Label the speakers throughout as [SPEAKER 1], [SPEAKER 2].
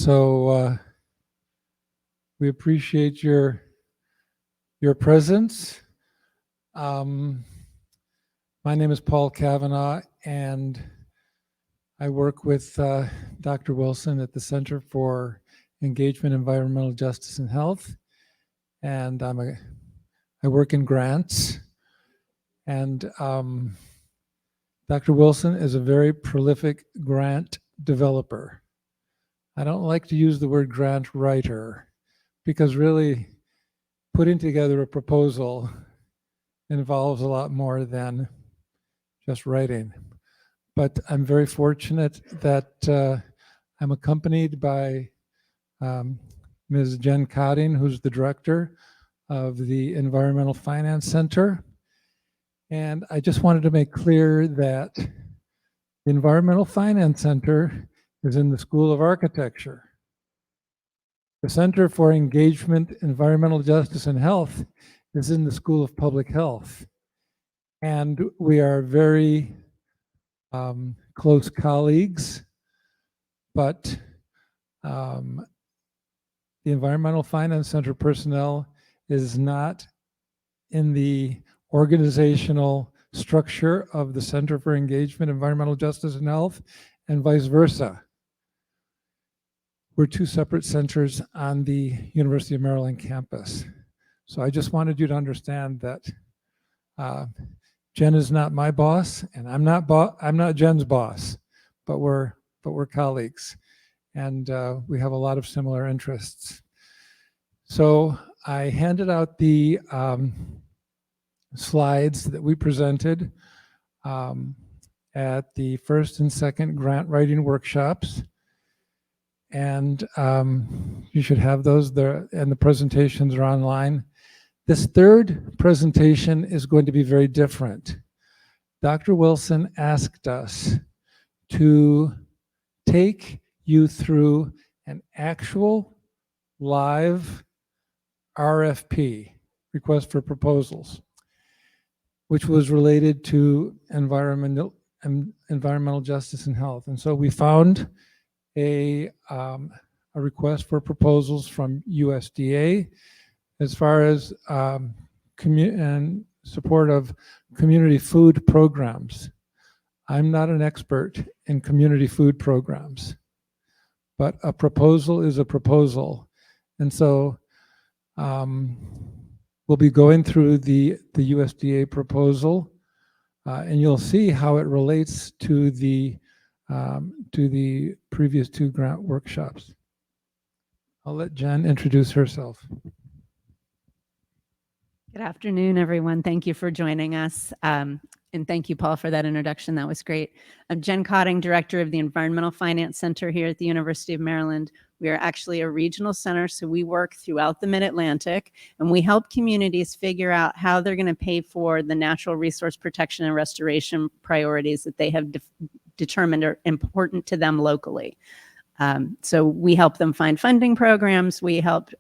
[SPEAKER 1] So we appreciate your presence. My name is Paul Cavanaugh, and I work with Dr. Wilson at the Center for Engagement, Environmental Justice, and Health. And I work in grants. And Dr. Wilson is a very prolific grant developer. I don't like to use the word grant writer, because really putting together a proposal involves a lot more than just writing. But I'm very fortunate that I'm accompanied by Ms. Jen Cotting, who's the director of the Environmental Finance Center. And I just wanted to make clear that the Environmental Finance Center is in the School of Architecture. The Center for Engagement, Environmental Justice, and Health is in the School of Public Health. And we are very close colleagues, but the Environmental Finance Center personnel is not in the organizational structure of the Center for Engagement, Environmental Justice, and Health, and vice versa. We're two separate centers on the University of Maryland campus. So I just wanted you to understand that Jen is not my boss, and I'm not Jen's boss, but we're colleagues, and we have a lot of similar interests. So I handed out the slides that we presented at the first and second grant writing workshops. And you should have those there, and the presentations are online. This third presentation is going to be very different. Dr. Wilson asked us to take you through an actual live RFP, request for proposals, which was related to environmental justice and health. And so we found a request for proposals from USDA as far as and support of community food programs. I'm not an expert in community food programs, but a proposal is a proposal. And so we'll be going through the USDA proposal, and you'll see how it relates to the previous two grant workshops. I'll let Jen introduce herself.
[SPEAKER 2] Good afternoon, everyone. Thank you for joining us. And thank you, Paul, for that introduction. That was great. I'm Jen Cotting, Director of the Environmental Finance Center here at the University of Maryland. We are actually a regional center, so we work throughout the Mid-Atlantic, and we help communities figure out how they're going to pay for the natural resource protection and restoration priorities that they have determined are important to them locally. So we help them find funding programs. We help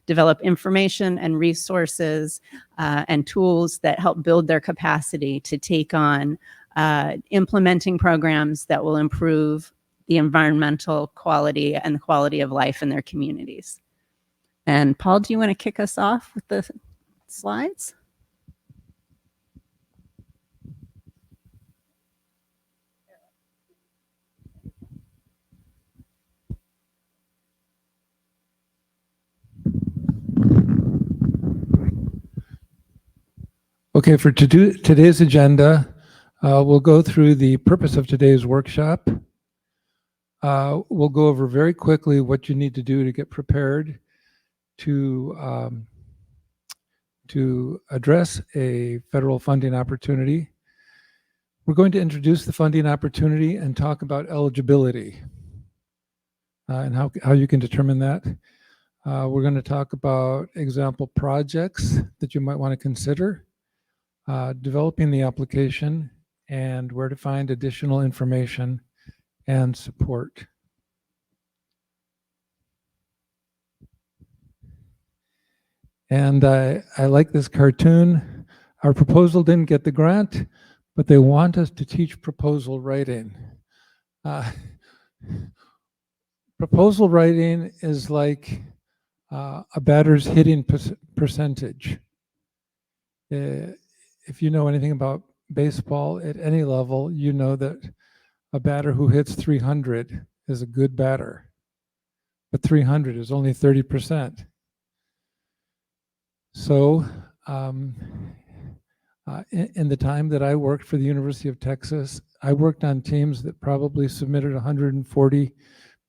[SPEAKER 2] develop information and resources and tools that help build their capacity to take on implementing programs that will improve the environmental quality and the quality of life in their communities. And Paul, do you want to kick us off with the slides?
[SPEAKER 1] Okay, for today's agenda, we'll go through the purpose of today's workshop. We'll go over very quickly what you need to do to get prepared to address a federal funding opportunity. We're going to introduce the funding opportunity and talk about eligibility and how you can determine that. We're going to talk about example projects that you might want to consider, developing the application, and where to find additional information and support. And I like this cartoon. Our proposal didn't get the grant, but they want us to teach proposal writing. Proposal writing is like a batter's hitting percentage. If you know anything about baseball at any level, you know that a batter who hits 300 is a good batter, but 300 is only 30%. So in the time that I worked for the University of Texas, I worked on teams that probably submitted $140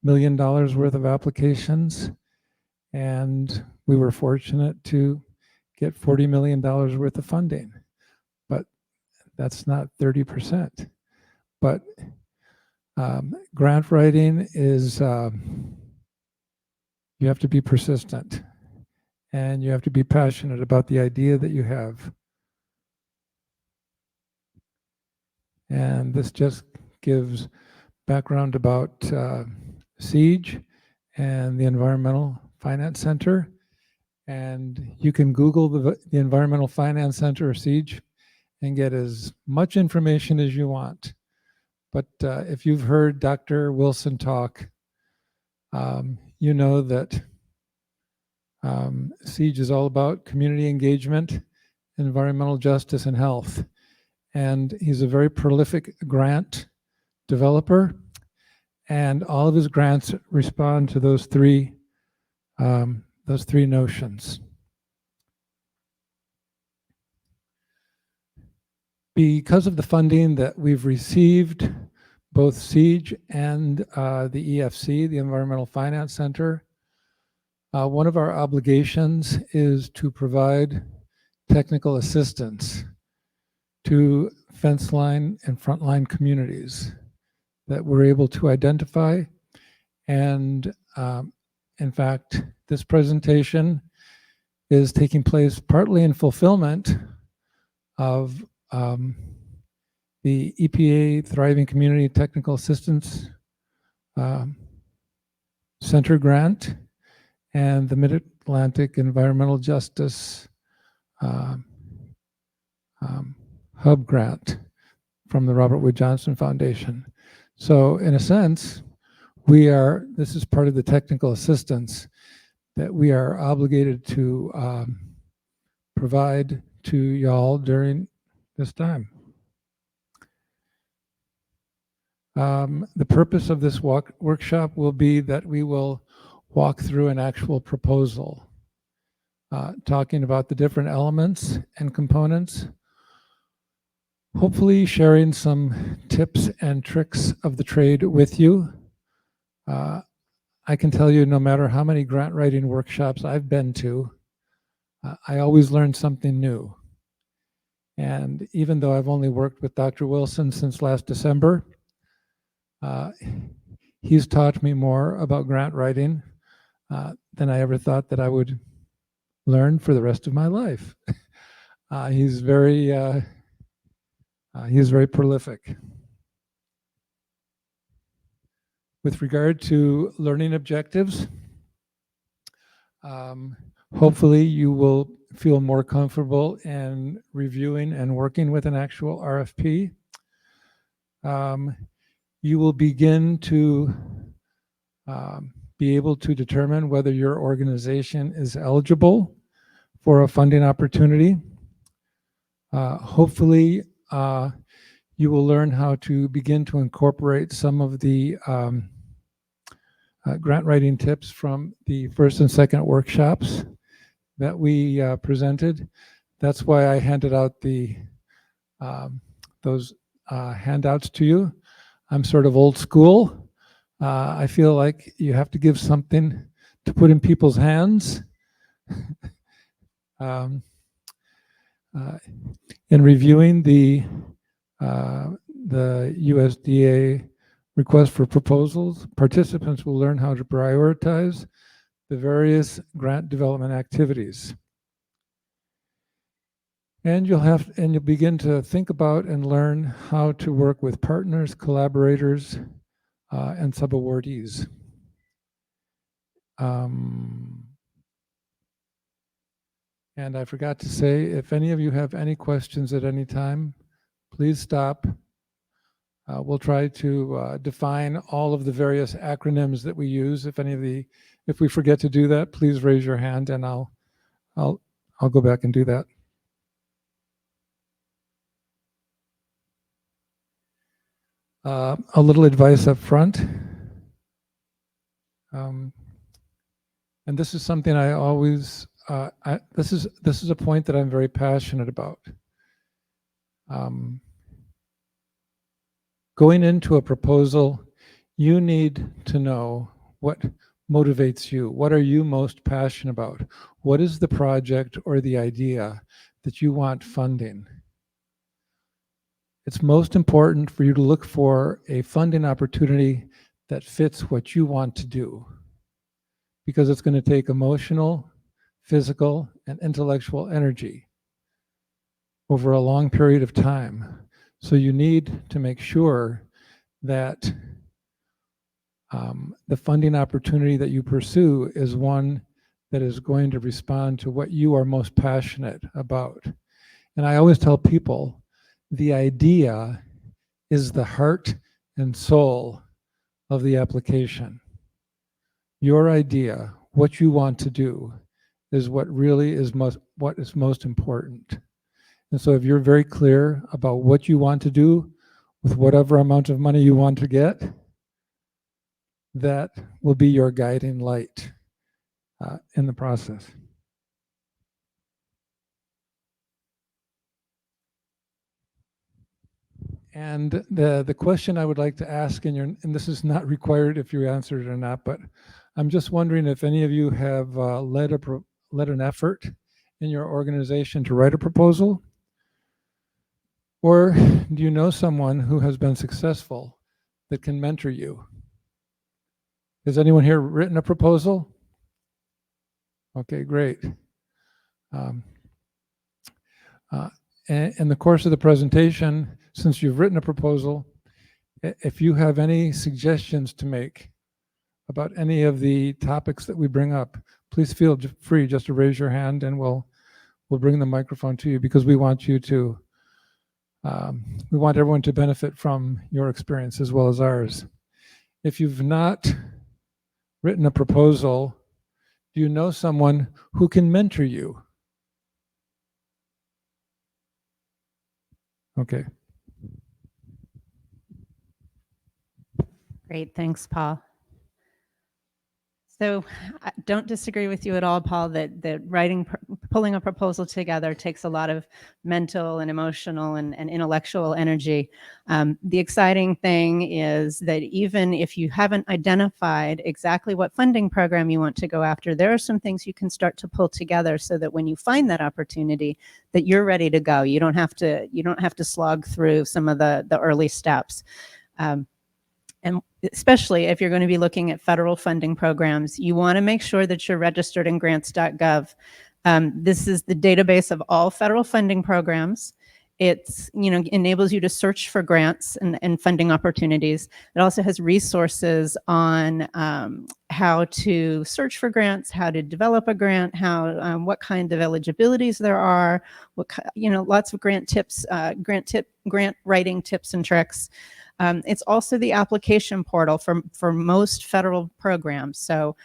[SPEAKER 1] million worth of applications, and we were fortunate to get $40 million worth of funding. But that's not 30%. But grant writing is, you have to be persistent, and you have to be passionate about the idea that you have. And this just gives background about SIEGE and the Environmental Finance Center. And you can Google the Environmental Finance Center or SIEGE and get as much information as you want. But if you've heard Dr. Wilson talk, you know that SIEGE is all about community engagement, environmental justice, and health. And he's a very prolific grant developer, and all of his grants respond to those three notions. Because of the funding that we've received, both SIEGE and the EFC, the Environmental Finance Center, one of our obligations is to provide technical assistance to fence line and frontline communities that we're able to identify. And in fact, this presentation is taking place partly in fulfillment of the EPA Thriving Community Technical Assistance Center grant and the Mid-Atlantic Environmental Justice Hub grant from the Robert Wood Johnson Foundation. So in a sense, this is part of the technical assistance that we are obligated to provide to y'all during this time. The purpose of this workshop will be that we will walk through an actual proposal, talking about the different elements and components, hopefully sharing some tips and tricks of the trade with you. I can tell you, no matter how many grant writing workshops I've been to, I always learn something new. And even though I've only worked with Dr. Wilson since last December, he's taught me more about grant writing than I ever thought that I would learn for the rest of my life. He's very prolific. With regard to learning objectives, hopefully you will feel more comfortable in reviewing and working with an actual RFP. You will begin to be able to determine whether your organization is eligible for a funding opportunity. Hopefully, you will learn how to begin to incorporate some of the grant writing tips from the first and second workshops that we presented. That's why I handed out those handouts to you. I'm sort of old school. I feel like you have to give something to put in people's hands. In reviewing the USDA request for proposals, participants will learn how to prioritize the various grant development activities. And you'll begin to think about and learn how to work with partners, collaborators, and subawardees. And I forgot to say, if any of you have any questions at any time, please stop. We'll try to define all of the various acronyms that we use. If we forget to do that, please raise your hand and I'll go back and do that. A little advice up front. And this is something I always, this is a point that I'm very passionate about. Going into a proposal, you need to know what motivates you. What are you most passionate about? What is the project or the idea that you want funding? It's most important for you to look for a funding opportunity that fits what you want to do, because it's going to take emotional, physical, and intellectual energy over a long period of time. So you need to make sure that the funding opportunity that you pursue is one that is going to respond to what you are most passionate about. And I always tell people, the idea is the heart and soul of the application. Your idea, what you want to do, is what really is most important. And so if you're very clear about what you want to do with whatever amount of money you want to get, that will be your guiding light in the process. And the question I would like to ask, and this is not required if you answered it or not, but I'm just wondering if any of you have led an effort in your organization to write a proposal, or do you know someone who has been successful that can mentor you? Has anyone here written a proposal? Okay, great. In the course of the presentation, since you've written a proposal, if you have any suggestions to make about any of the topics that we bring up, please feel free just to raise your hand and we'll bring the microphone to you, because we want everyone to benefit from your experience as well as ours. If you've not written a proposal, do you know someone who can mentor you? Okay.
[SPEAKER 2] Great, thanks, Paul. So I don't disagree with you at all, Paul, that pulling a proposal together takes a lot of mental and emotional and intellectual energy. The exciting thing is that even if you haven't identified exactly what funding program you want to go after, there are some things you can start to pull together so that when you find that opportunity, that you're ready to go. You don't have to slog through some of the early steps. And especially if you're going to be looking at federal funding programs, you want to make sure that you're registered in grants.gov. This is the database of all federal funding programs. It's, enables you to search for grants and funding opportunities. It also has resources on how to search for grants, how to develop a grant, what kind of eligibilities there are, lots of grant tips, grant writing tips and tricks. It's also the application portal for most federal programs. So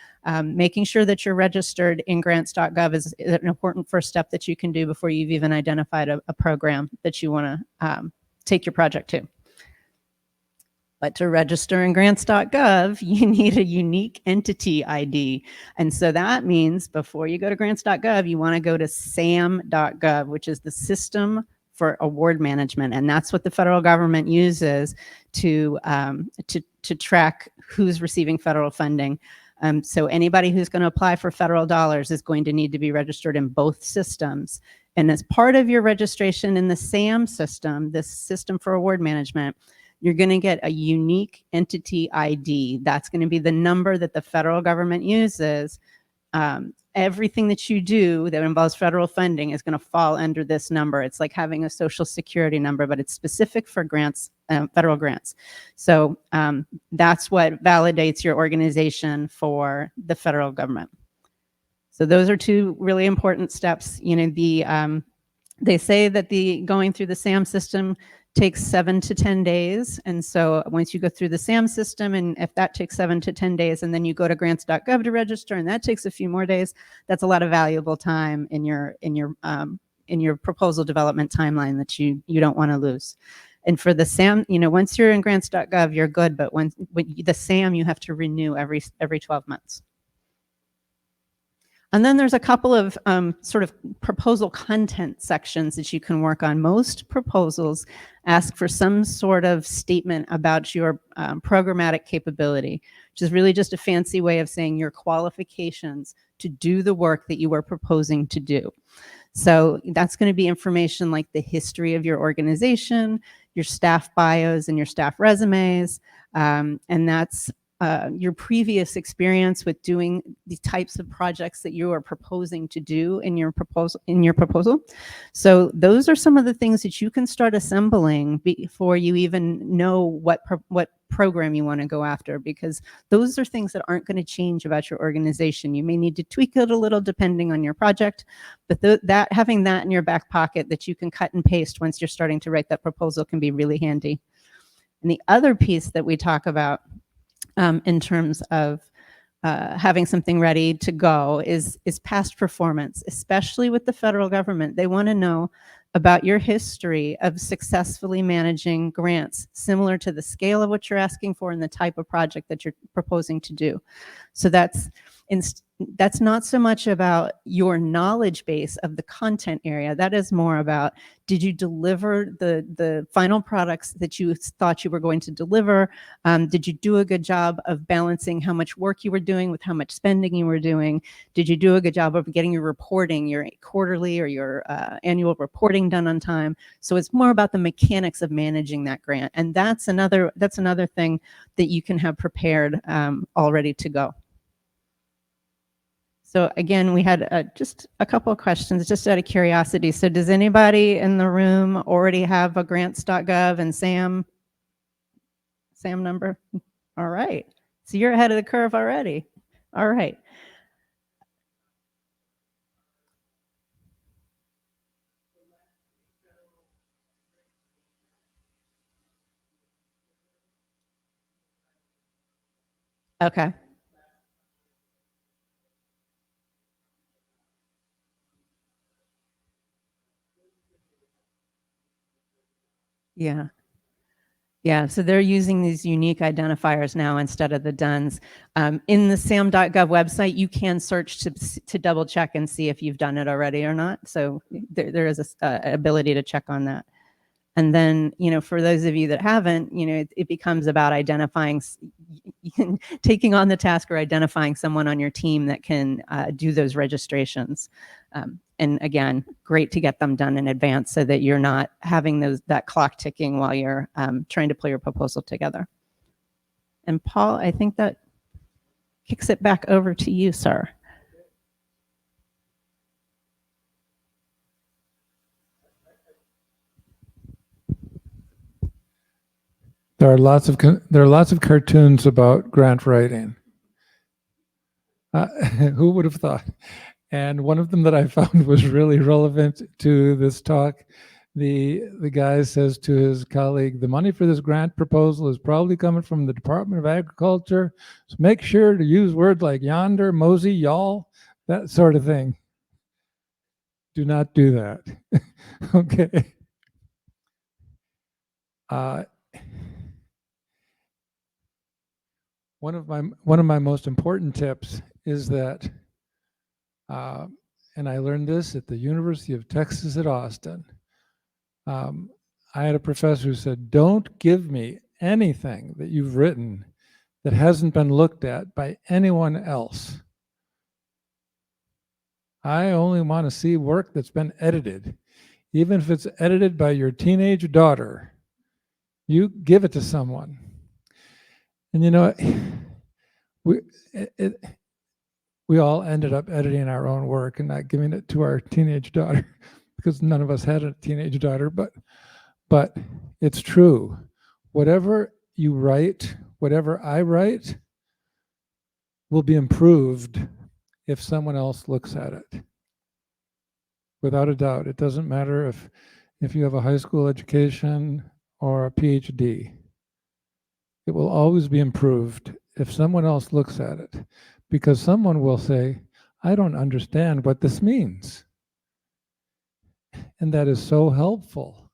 [SPEAKER 2] making sure that you're registered in grants.gov is an important first step that you can do before you've even identified a program that you want to take your project to. But to register in grants.gov, you need a unique entity ID. And so that means before you go to grants.gov, you want to go to sam.gov, which is the System for Award Management. And that's what the federal government uses to track who's receiving federal funding. So anybody who's going to apply for federal dollars is going to need to be registered in both systems. And as part of your registration in the SAM system, this System for Award Management, you're going to get a unique entity ID. That's going to be the number that the federal government uses. Everything that you do that involves federal funding is going to fall under this number. It's like having a social security number, but it's specific for grants, federal grants. So that's what validates your organization for the federal government. So those are two really important steps. They say that going through the SAM system takes 7 to 10 days. And so once you go through the SAM system, and if that takes 7 to 10 days, and then you go to grants.gov to register, and that takes a few more days, that's a lot of valuable time in your proposal development timeline that you don't want to lose. And for the SAM, once you're in grants.gov, you're good. But when the SAM, you have to renew every 12 months. And then there's a couple of sort of proposal content sections that you can work on. Most proposals ask for some sort of statement about your programmatic capability, which is really just a fancy way of saying your qualifications to do the work that you are proposing to do. So that's going to be information like the history of your organization, your staff bios and your staff resumes, and that's your previous experience with doing the types of projects that you are proposing to do in your proposal. So those are some of the things that you can start assembling before you even know what program you want to go after, because those are things that aren't going to change about your organization. You may need to tweak it a little depending on your project, but having that in your back pocket that you can cut and paste once you're starting to write that proposal can be really handy. And the other piece that we talk about in terms of having something ready to go is past performance, especially with the federal government. They want to know about your history of successfully managing grants, similar to the scale of what you're asking for and the type of project that you're proposing to do. So that's not so much about your knowledge base of the content area. That is more about, did you deliver the final products that you thought you were going to deliver? Did you do a good job of balancing how much work you were doing with how much spending you were doing? Did you do a good job of getting your reporting, your quarterly or your annual reporting done on time? So it's more about the mechanics of managing that grant. And that's another thing that you can have prepared all ready to go. So again, we had just a couple of questions, just out of curiosity. So does anybody in the room already have a grants.gov and SAM number? All right. So you're ahead of the curve already. All right. Okay. Yeah. Yeah, so they're using these unique identifiers now instead of the DUNS. In the SAM.gov website, you can search to double check and see if you've done it already or not. So there is a ability to check on that. And then, for those of you that haven't, it becomes about identifying, taking on the task or identifying someone on your team that can do those registrations. And again, great to get them done in advance so that you're not having that clock ticking while you're trying to pull your proposal together. And Paul, I think that kicks it back over to you, sir.
[SPEAKER 1] There are lots of cartoons about grant writing. Who would have thought? And one of them that I found was really relevant to this talk. The guy says to his colleague, the money for this grant proposal is probably coming from the Department of Agriculture. So make sure to use words like yonder, mosey, y'all, that sort of thing. Do not do that. Okay. One of my most important tips is that, and I learned this at the University of Texas at Austin. I had a professor who said, don't give me anything that you've written that hasn't been looked at by anyone else. I only want to see work that's been edited. Even if it's edited by your teenage daughter, you give it to someone. And we all ended up editing our own work and not giving it to our teenage daughter because none of us had a teenage daughter, but it's true. Whatever you write, whatever I write, will be improved if someone else looks at it. Without a doubt. It doesn't matter if you have a high school education or a PhD. It will always be improved if someone else looks at it, because someone will say, I don't understand what this means. And that is so helpful,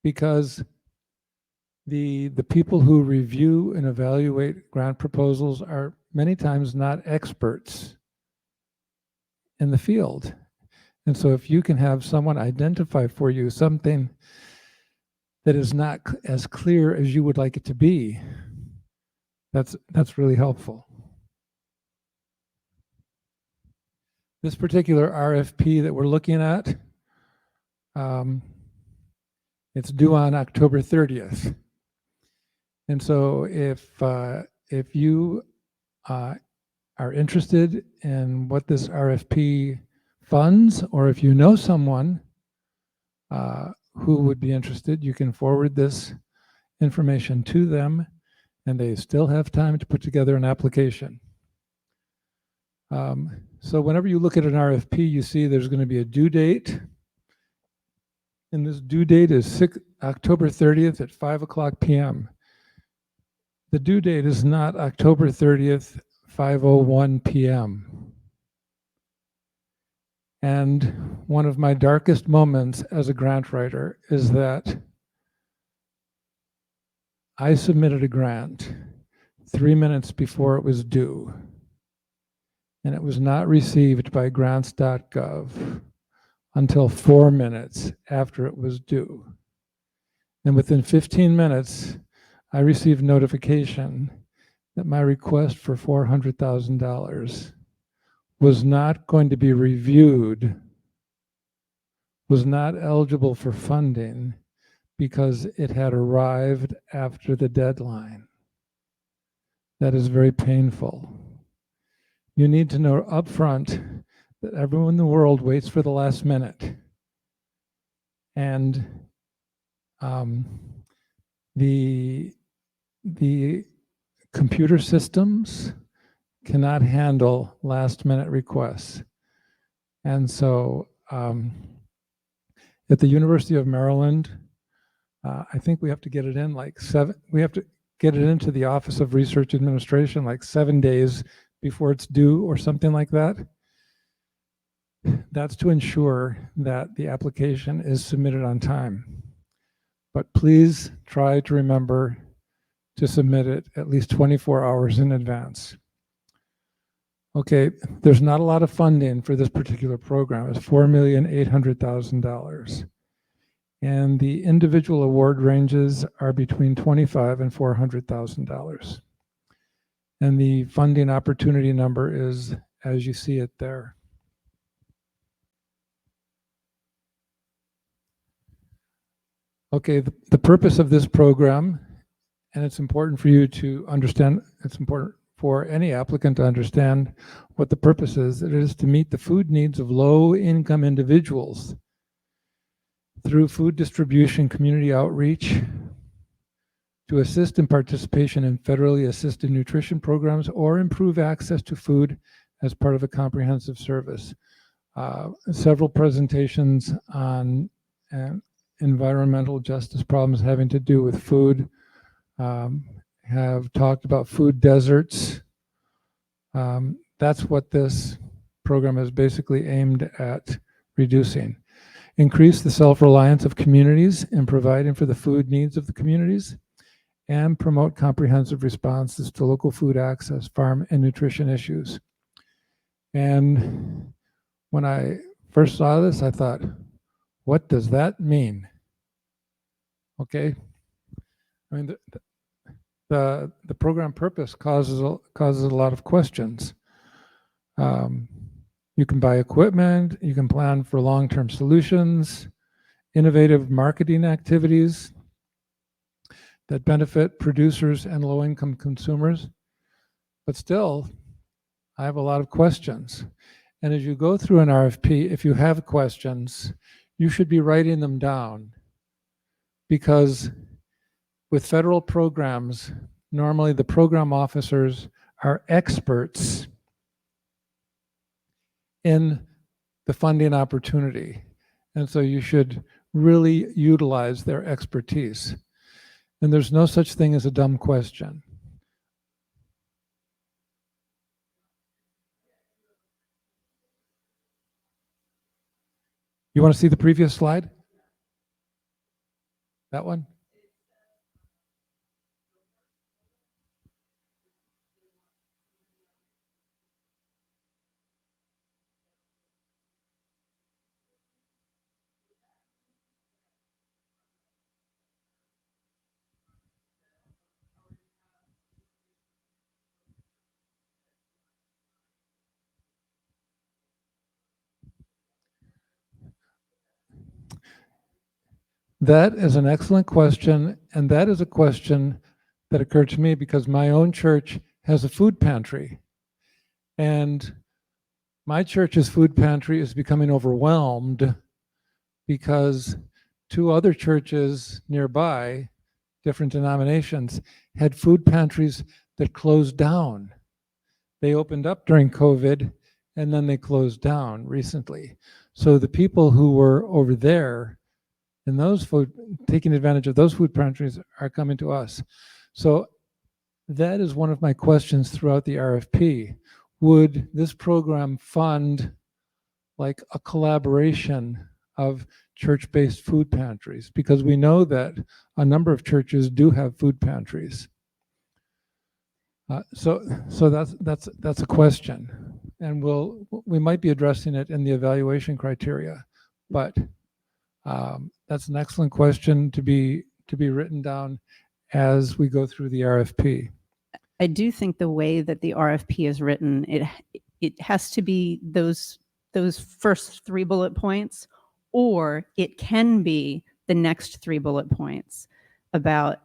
[SPEAKER 1] because the people who review and evaluate grant proposals are many times not experts in the field. And so if you can have someone identify for you something that is not as clear as you would like it to be, that's really helpful. This particular RFP that we're looking at, it's due on October 30th. And so if you are interested in what this RFP funds, or if you know someone who would be interested, you can forward this information to them, and they still have time to put together an application. So whenever you look at an RFP, you see there's going to be a due date. And this due date is October 30th at 5:00 p.m. The due date is not October 30th, 5:01 p.m. And one of my darkest moments as a grant writer is that I submitted a grant 3 minutes before it was due, and it was not received by grants.gov until 4 minutes after it was due. And within 15 minutes, I received notification that my request for $400,000 was not going to be reviewed, was not eligible for funding because it had arrived after the deadline. That is very painful. You need to know upfront that everyone in the world waits for the last minute. And the computer systems cannot handle last minute requests. And so at the University of Maryland, I think we have to get it in like we have to get it into the Office of Research Administration like 7 days before it's due or something like that. That's to ensure that the application is submitted on time. But please try to remember to submit it at least 24 hours in advance. Okay, there's not a lot of funding for this particular program. It's $4,800,000. And the individual award ranges are between $25,000 and $400,000. And the funding opportunity number is as you see it there. Okay, the purpose of this program, and it's important for you to understand, it's important for any applicant to understand what the purpose is. It is to meet the food needs of low-income individuals through food distribution, community outreach, to assist in participation in federally assisted nutrition programs, or improve access to food as part of a comprehensive service. Several presentations on environmental justice problems having to do with food have talked about food deserts. That's what this program is basically aimed at reducing. Increase the self-reliance of communities in providing for the food needs of the communities, and promote comprehensive responses to local food access, farm, and nutrition issues. And when I first saw this, I thought, what does that mean? Okay, I mean, the program purpose causes a lot of questions. You can buy equipment, you can plan for long-term solutions, innovative marketing activities that benefit producers and low-income consumers. But still, I have a lot of questions. And as you go through an RFP, if you have questions, you should be writing them down, because with federal programs, normally the program officers are experts in the funding opportunity. And so you should really utilize their expertise. And there's no such thing as a dumb question. You want to see the previous slide? That one? That is an excellent question, and that is a question that occurred to me because my own church has a food pantry. And my church's food pantry is becoming overwhelmed because 2 other churches nearby, different denominations, had food pantries that closed down. They opened up during COVID and then they closed down recently. So the people who were over there in those food, taking advantage of those food pantries, are coming to us. So that is one of my questions throughout the RFP. Would this program fund like a collaboration of church-based food pantries? Because we know that a number of churches do have food pantries. So that's a question, and we might be addressing it in the evaluation criteria, but that's an excellent question to be written down as we go through the RFP.
[SPEAKER 2] I do think the way that the RFP is written, it has to be those first 3 bullet points, or it can be the next 3 bullet points about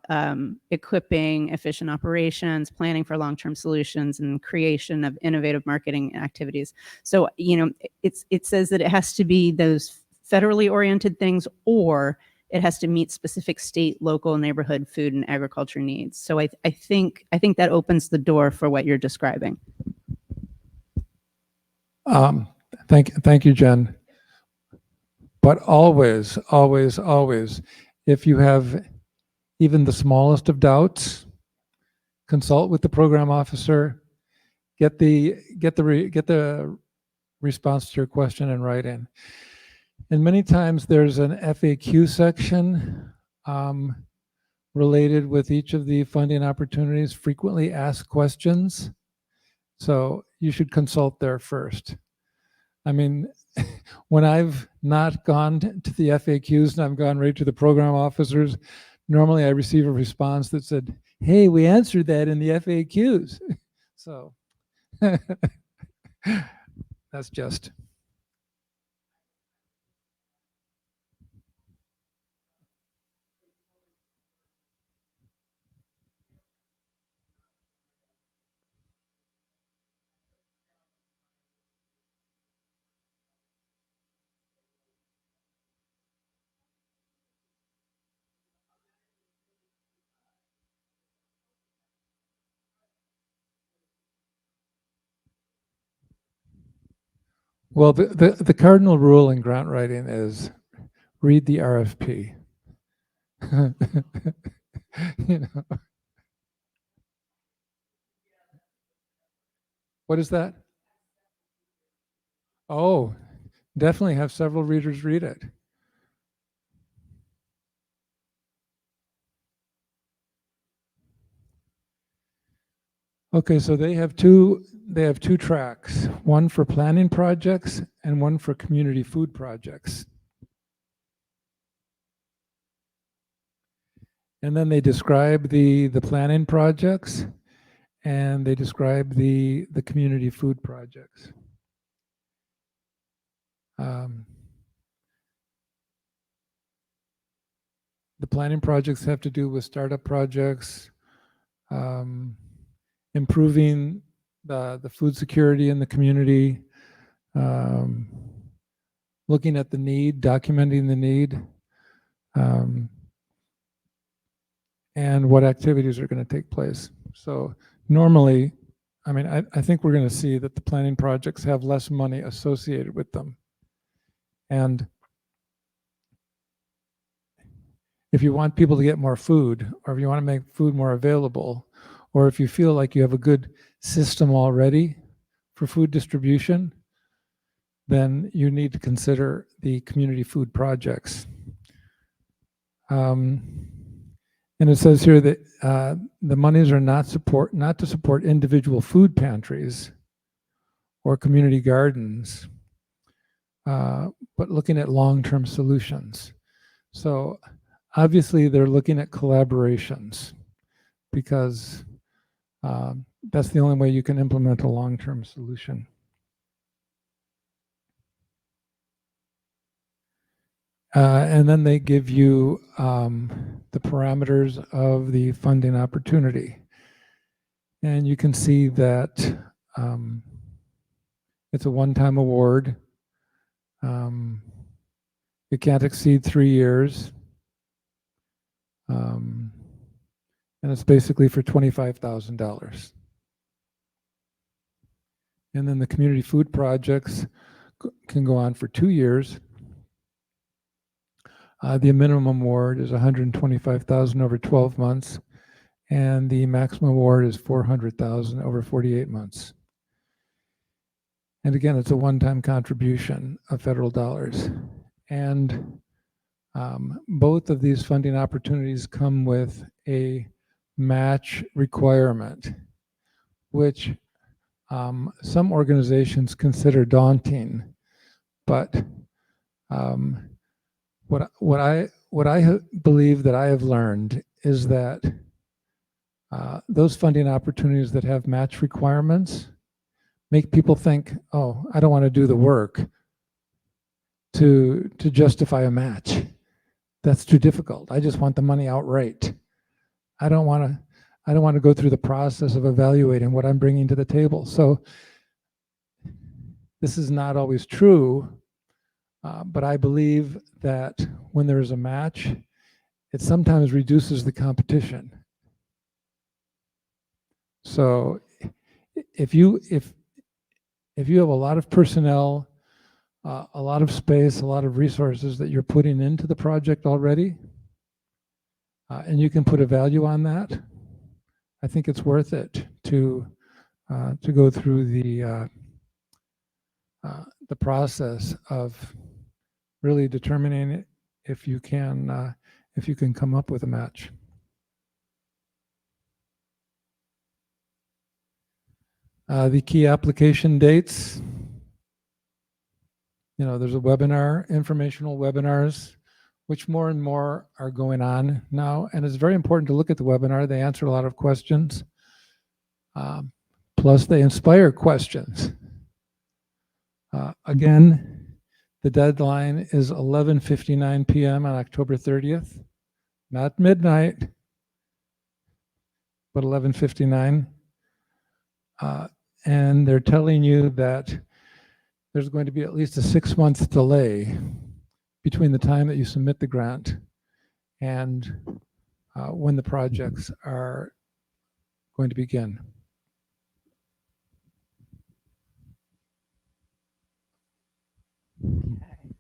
[SPEAKER 2] equipping efficient operations, planning for long-term solutions, and creation of innovative marketing activities. So, it says that it has to be those federally oriented things, or it has to meet specific state, local, neighborhood, food, and agriculture needs. So I think that opens the door for what you're describing.
[SPEAKER 1] Thank you, Jen. But always, always, always, if you have even the smallest of doubts, consult with the program officer, get the response to your question in writing. And many times there's an FAQ section related with each of the funding opportunities, frequently asked questions. So you should consult there first. I mean, when I've not gone to the FAQs and I've gone right to the program officers, normally I receive a response that said, hey, we answered that in the FAQs. So that's just. Well, the cardinal rule in grant writing is read the RFP. You know. What is that? Oh, definitely have several readers read it. Okay, so they have two tracks, one for planning projects and one for community food projects. And then they describe the planning projects and they describe the community food projects. The planning projects have to do with startup projects, improving the food security in the community, looking at the need, documenting the need, and what activities are going to take place. So normally, I mean, I think we're going to see that the planning projects have less money associated with them. And if you want people to get more food, or if you want to make food more available, or if you feel like you have a good system already for food distribution, then you need to consider the community food projects. And it says here that the monies are not to support individual food pantries or community gardens, but looking at long-term solutions. So obviously they're looking at collaborations, because that's the only way you can implement a long-term solution. And then they give you the parameters of the funding opportunity. And you can see that it's a one-time award. It can't exceed 3 years. And it's basically for $25,000. And then the community food projects can go on for 2 years. The minimum award is $125,000 over 12 months, and the maximum award is $400,000 over 48 months. And again, it's a one-time contribution of federal dollars. And both of these funding opportunities come with a match requirement, which some organizations consider daunting, but what I believe that I have learned is that those funding opportunities that have match requirements make people think, oh, I don't want to do the work to justify a match. That's too difficult. I just want the money outright. I don't want to go through the process of evaluating what I'm bringing to the table. So this is not always true, but I believe that when there is a match, it sometimes reduces the competition. So if you have a lot of personnel, a lot of space, a lot of resources that you're putting into the project already, and you can put a value on that, I think it's worth it to go through the process of really determining if you can come up with a match. The key application dates. There's a webinar, informational webinars, which more and more are going on now. And it's very important to look at the webinar. They answer a lot of questions. Plus, they inspire questions. Again, the deadline is 11:59 p.m. on October 30th. Not midnight, but 11:59. And they're telling you that there's going to be at least a 6-month delay between the time that you submit the grant and when the projects are going to begin.
[SPEAKER 2] Okay.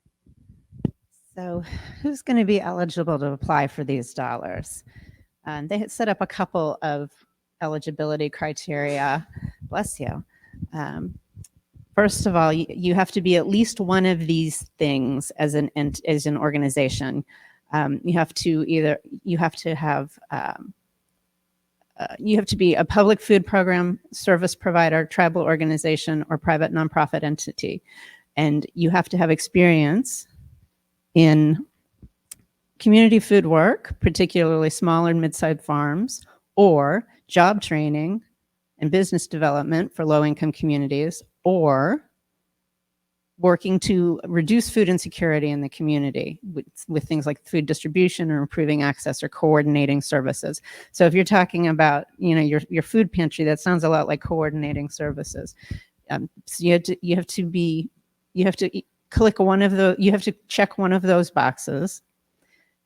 [SPEAKER 2] So who's going to be eligible to apply for these dollars? They had set up a couple of eligibility criteria. Bless you. First of all, you have to be at least one of these things as an organization. You have to be a public food program, service provider, tribal organization, or private nonprofit entity. And you have to have experience in community food work, particularly small and mid-sized farms, or job training and business development for low-income communities, or working to reduce food insecurity in the community with things like food distribution or improving access or coordinating services. So if you're talking about, your food pantry, that sounds a lot like coordinating services. So you have to click one of the, you have to check one of those boxes.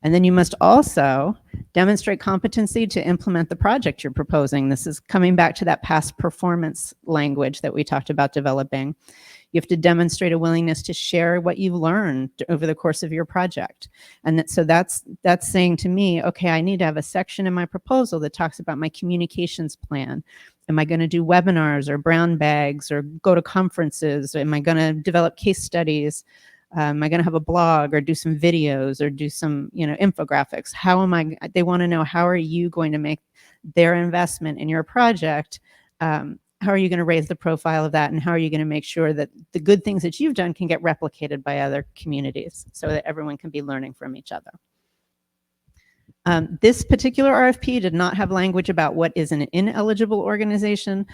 [SPEAKER 2] And then you must also demonstrate competency to implement the project you're proposing. This is coming back to that past performance language that we talked about developing. You have to demonstrate a willingness to share what you've learned over the course of your project. And so that's saying to me, okay, I need to have a section in my proposal that talks about my communications plan. Am I going to do webinars or brown bags or go to conferences? Am I going to develop case studies? Am I going to have a blog or do some videos or do some, infographics? They want to know, how are you going to make their investment in your project? How are you going to raise the profile of that? And how are you going to make sure that the good things that you've done can get replicated by other communities so that everyone can be learning from each other? This particular RFP did not have language about what is an ineligible organization.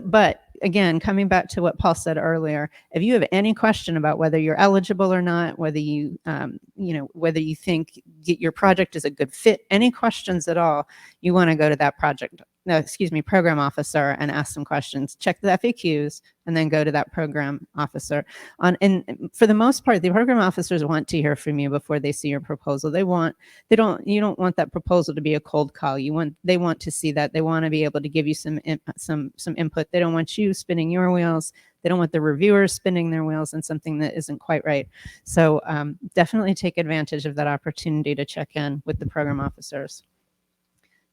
[SPEAKER 2] But again, coming back to what Paul said earlier, if you have any question about whether you're eligible or not, whether you think your project is a good fit, any questions at all, you want to go to that program officer and ask some questions. Check the FAQs and then go to that program officer. And for the most part, the program officers want to hear from you before they see your proposal. You don't want that proposal to be a cold call. They want to see that. They want to be able to give you some input. They don't want you spinning your wheels. They don't want the reviewers spinning their wheels in something that isn't quite right. So definitely take advantage of that opportunity to check in with the program officers.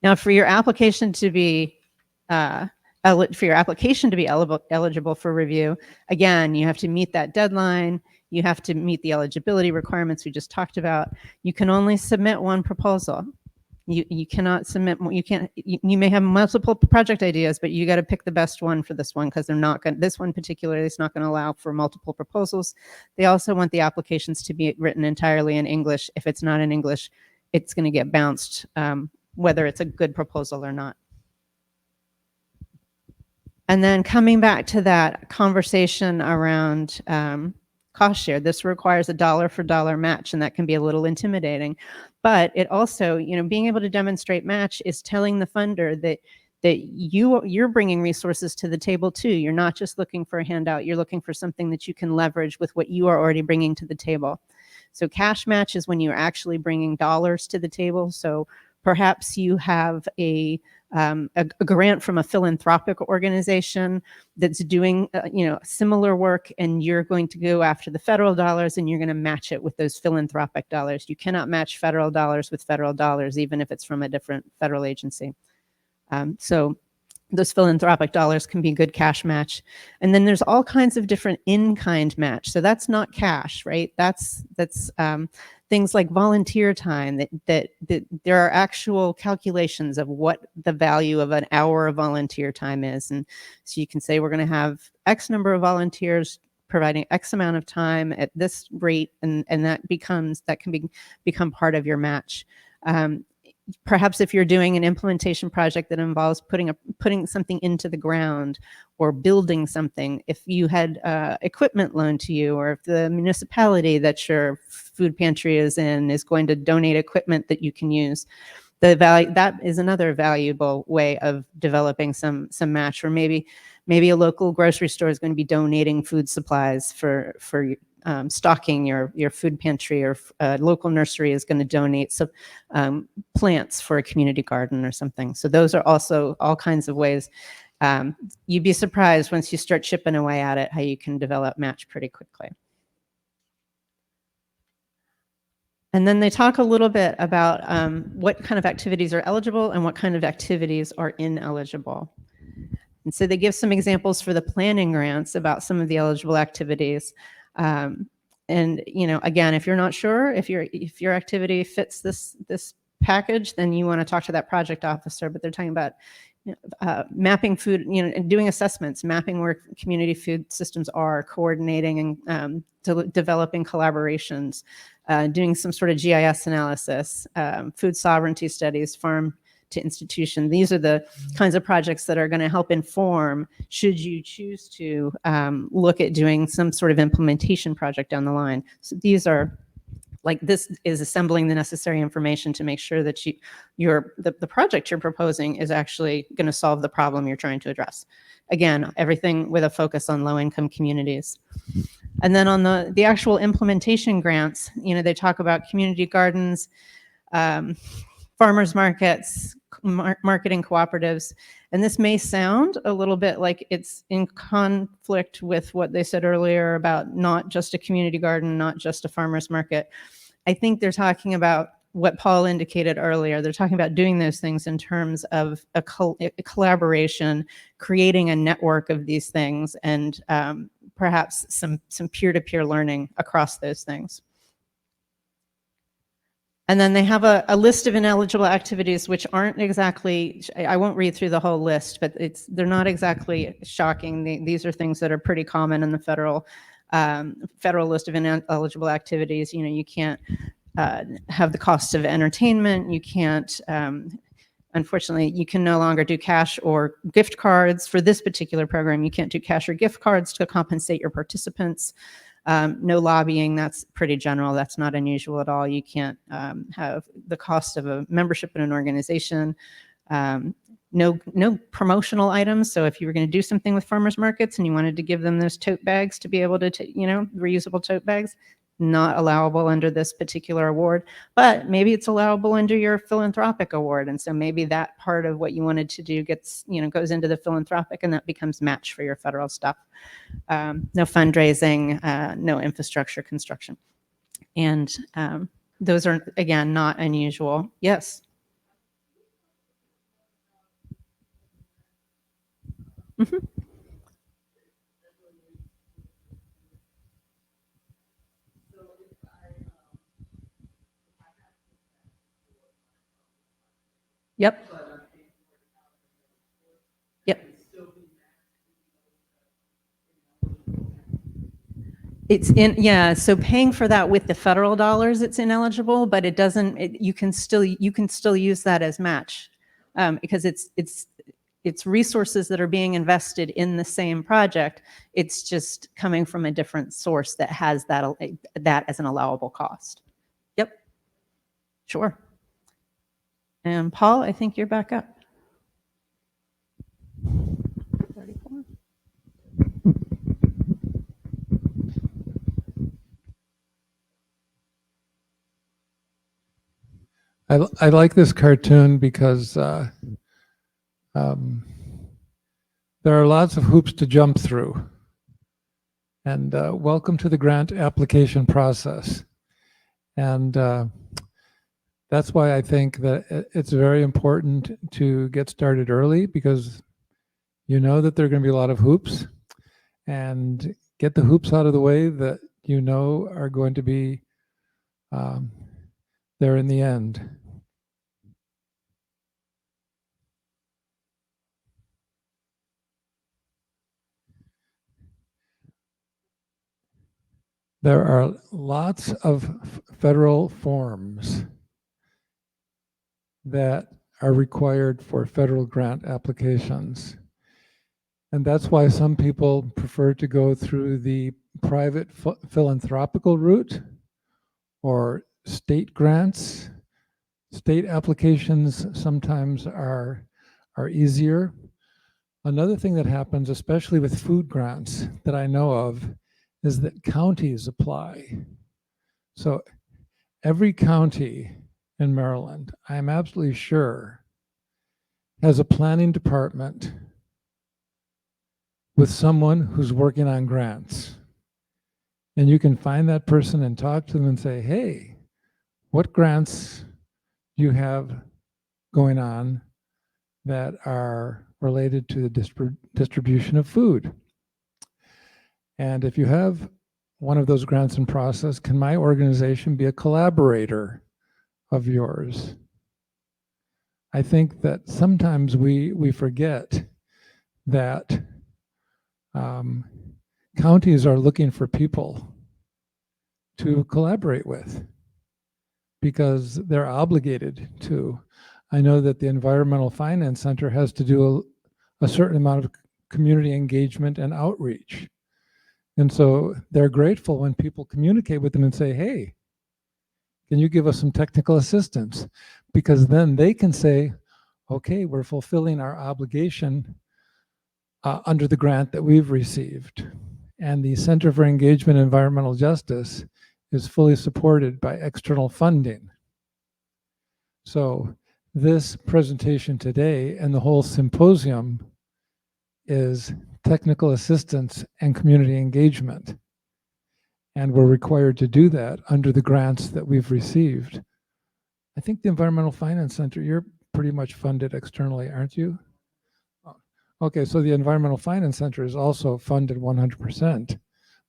[SPEAKER 2] Now, for your application to be eligible for review, again, you have to meet that deadline. You have to meet the eligibility requirements we just talked about. You can only submit one proposal. You cannot submit. You may have multiple project ideas, but you got to pick the best one for this one, because this one particularly is not going to allow for multiple proposals. They also want the applications to be written entirely in English. If it's not in English, it's going to get bounced, whether it's a good proposal or not. And then coming back to that conversation around cost share, this requires a dollar for dollar match, and that can be a little intimidating. But it also, being able to demonstrate match is telling the funder that you're bringing resources to the table too. You're not just looking for a handout, you're looking for something that you can leverage with what you are already bringing to the table. So cash match is when you're actually bringing dollars to the table. So perhaps you have a grant from a philanthropic organization that's doing similar work, and you're going to go after the federal dollars and you're going to match it with those philanthropic dollars. You cannot match federal dollars with federal dollars, even if it's from a different federal agency. So those philanthropic dollars can be good cash match. And then there's all kinds of different in-kind match. So that's not cash, right? That's things like volunteer time, that there are actual calculations of what the value of an hour of volunteer time is. And so you can say, we're going to have X number of volunteers providing X amount of time at this rate, and that can become part of your match. Perhaps if you're doing an implementation project that involves putting something into the ground or building something, if you had equipment loaned to you, or if the municipality that your food pantry is in is going to donate equipment that you can use, that is another valuable way of developing some match. Or maybe a local grocery store is going to be donating food supplies for stocking your food pantry, or a local nursery is going to donate some plants for a community garden or something. So those are also all kinds of ways. You'd be surprised once you start chipping away at it how you can develop match pretty quickly. And then they talk a little bit about what kind of activities are eligible and what kind of activities are ineligible. And so they give some examples for the planning grants about some of the eligible activities. And again, if you're not sure if your activity fits this package, then you want to talk to that project officer. But they're talking about mapping food, and doing assessments, mapping where community food systems are, coordinating and developing collaborations, doing some sort of GIS analysis, food sovereignty studies, farm to institution. These are the kinds of projects that are going to help inform, should you choose to look at doing some sort of implementation project down the line. So these are, this is assembling the necessary information to make sure that the project you're proposing is actually going to solve the problem you're trying to address. Again, everything with a focus on low-income communities. And then on the actual implementation grants, they talk about community gardens, farmers markets, marketing cooperatives. And this may sound a little bit like it's in conflict with what they said earlier about not just a community garden, not just a farmer's market. I think they're talking about what Paul indicated earlier. They're talking about doing those things in terms of a collaboration, creating a network of these things, and perhaps some peer-to-peer learning across those things. And then they have a list of ineligible activities, which aren't exactly, I won't read through the whole list, but they're not exactly shocking. These are things that are pretty common in the federal list of ineligible activities. You know, you can't have the costs of entertainment. You can't, unfortunately, you can no longer do cash or gift cards. For this particular program, you can't do cash or gift cards to compensate your participants. No lobbying, that's pretty general. That's not unusual at all. You can't have the cost of a membership in an organization. No promotional items. So if you were going to do something with farmers markets and you wanted to give them those tote bags to be able to, reusable tote bags, not allowable under this particular award, but maybe it's allowable under your philanthropic award. And so maybe that part of what you wanted to do gets, goes into the philanthropic, and that becomes match for your federal stuff. No fundraising, no infrastructure construction. And those are, again, not unusual. Yes. Mm-hmm. Yep. Yep. It's so paying for that with the federal dollars, it's ineligible, but it doesn't, you can still use that as match, because it's resources that are being invested in the same project. It's just coming from a different source that has that as an allowable cost. Yep. Sure. And Paul, I think you're back up. 34.
[SPEAKER 1] I like this cartoon because there are lots of hoops to jump through. And welcome to the grant application process. And that's why I think that it's very important to get started early, because you know that there are going to be a lot of hoops, and get the hoops out of the way that you know are going to be there in the end. There are lots of federal forms that are required for federal grant applications. And that's why some people prefer to go through the private philanthropical route or state grants. State applications sometimes are easier. Another thing that happens, especially with food grants that I know of, is that counties apply. So every county in Maryland, I'm absolutely sure, has a planning department with someone who's working on grants. And you can find that person and talk to them and say, hey, what grants do you have going on that are related to the distribution of food? And if you have one of those grants in process, can my organization be a collaborator of yours? I think that sometimes we forget that counties are looking for people to collaborate with because they're obligated to. I know that the Environmental Finance Center has to do a certain amount of community engagement and outreach. And so they're grateful when people communicate with them and say, hey, can you give us some technical assistance? Because then they can say, okay, we're fulfilling our obligation under the grant that we've received. And the Center for Engagement in Environmental Justice is fully supported by external funding. So this presentation today and the whole symposium is technical assistance and community engagement. And we're required to do that under the grants that we've received. I think the Environmental Finance Center, you're pretty much funded externally, aren't you? Okay, so the Environmental Finance Center is also funded 100%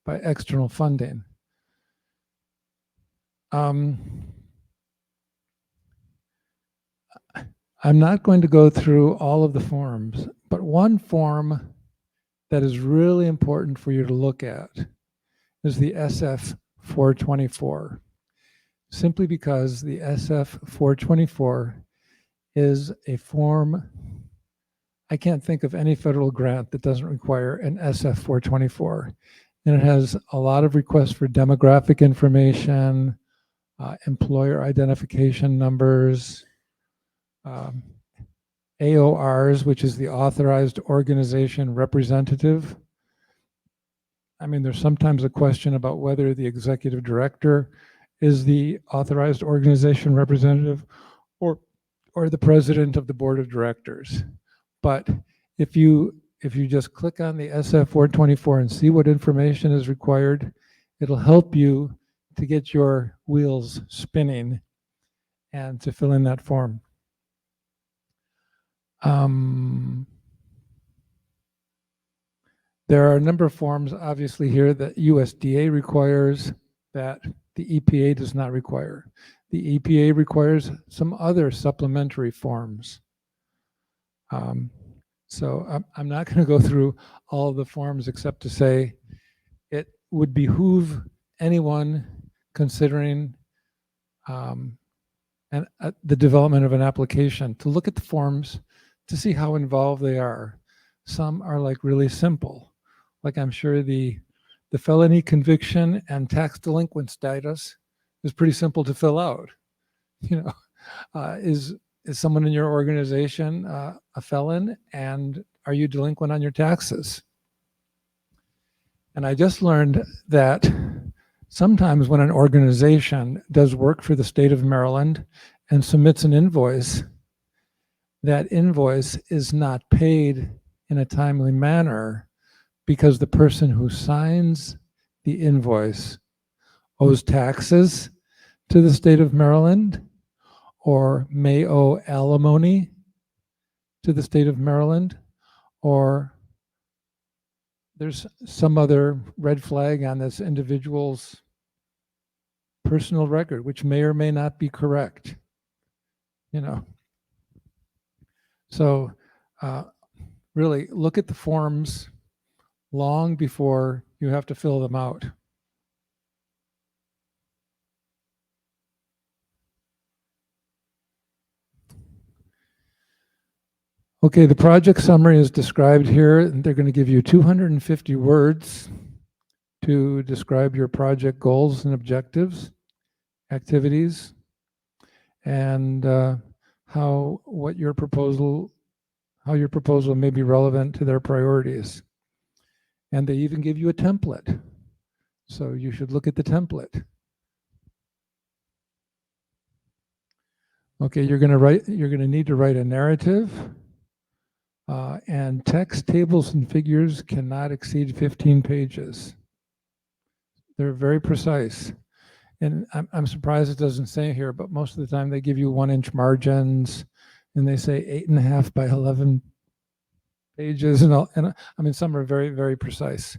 [SPEAKER 1] by external funding. I'm not going to go through all of the forms, but one form that is really important for you to look at is the SF 424, simply because the SF 424 is a form. I can't think of any federal grant that doesn't require an SF 424. And it has a lot of requests for demographic information, employer identification numbers, AORs, which is the authorized organization representative. I mean, there's sometimes a question about whether the executive director is the authorized organization representative or the president of the board of directors. But if you just click on the SF 424 and see what information is required, it'll help you to get your wheels spinning and to fill in that form. There are a number of forms, obviously, here that USDA requires that the EPA does not require. The EPA requires some other supplementary forms. So I'm not going to go through all of the forms except to say it would behoove anyone considering the development of an application to look at the forms to see how involved they are. Some are like really simple, like I'm sure the felony conviction and tax delinquent status is pretty simple to fill out. You know, is someone in your organization a felon, and are you delinquent on your taxes? And I just learned that sometimes when an organization does work for the state of Maryland and submits an invoice, that invoice is not paid in a timely manner because the person who signs the invoice owes taxes to the state of Maryland or may owe alimony to the state of Maryland, or there's some other red flag on this individual's personal record, which may or may not be correct, you know. So really look at the forms long before you have to fill them out. Okay, the project summary is described here, and they're going to give you 250 words to describe your project goals and objectives, activities, and how your proposal may be relevant to their priorities. And they even give you a template. So you should look at the template. Okay, you're going to need to write a narrative. And text, tables, and figures cannot exceed 15 pages. They're very precise. And I'm surprised it doesn't say here, but most of the time they give you 1-inch margins, and they say 8.5 by 11 pages, and I mean, some are very, very precise.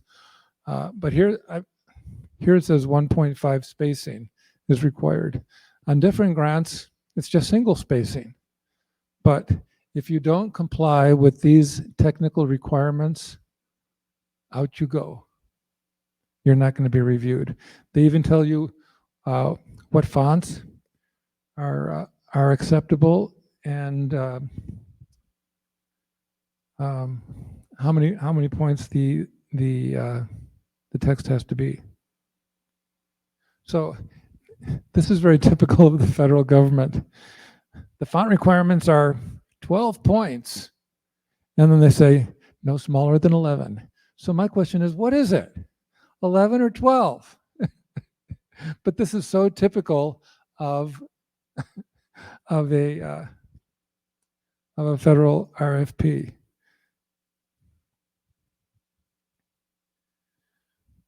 [SPEAKER 1] But here it says 1.5 spacing is required. On different grants, it's just single spacing. But if you don't comply with these technical requirements, out you go. You're not going to be reviewed. They even tell you what fonts are acceptable and how many points the text has to be. So this is very typical of the federal government. The font requirements are 12 points. And then they say, no smaller than 11. So my question is, what is it? 11 or 12? But this is so typical of of a federal RFP.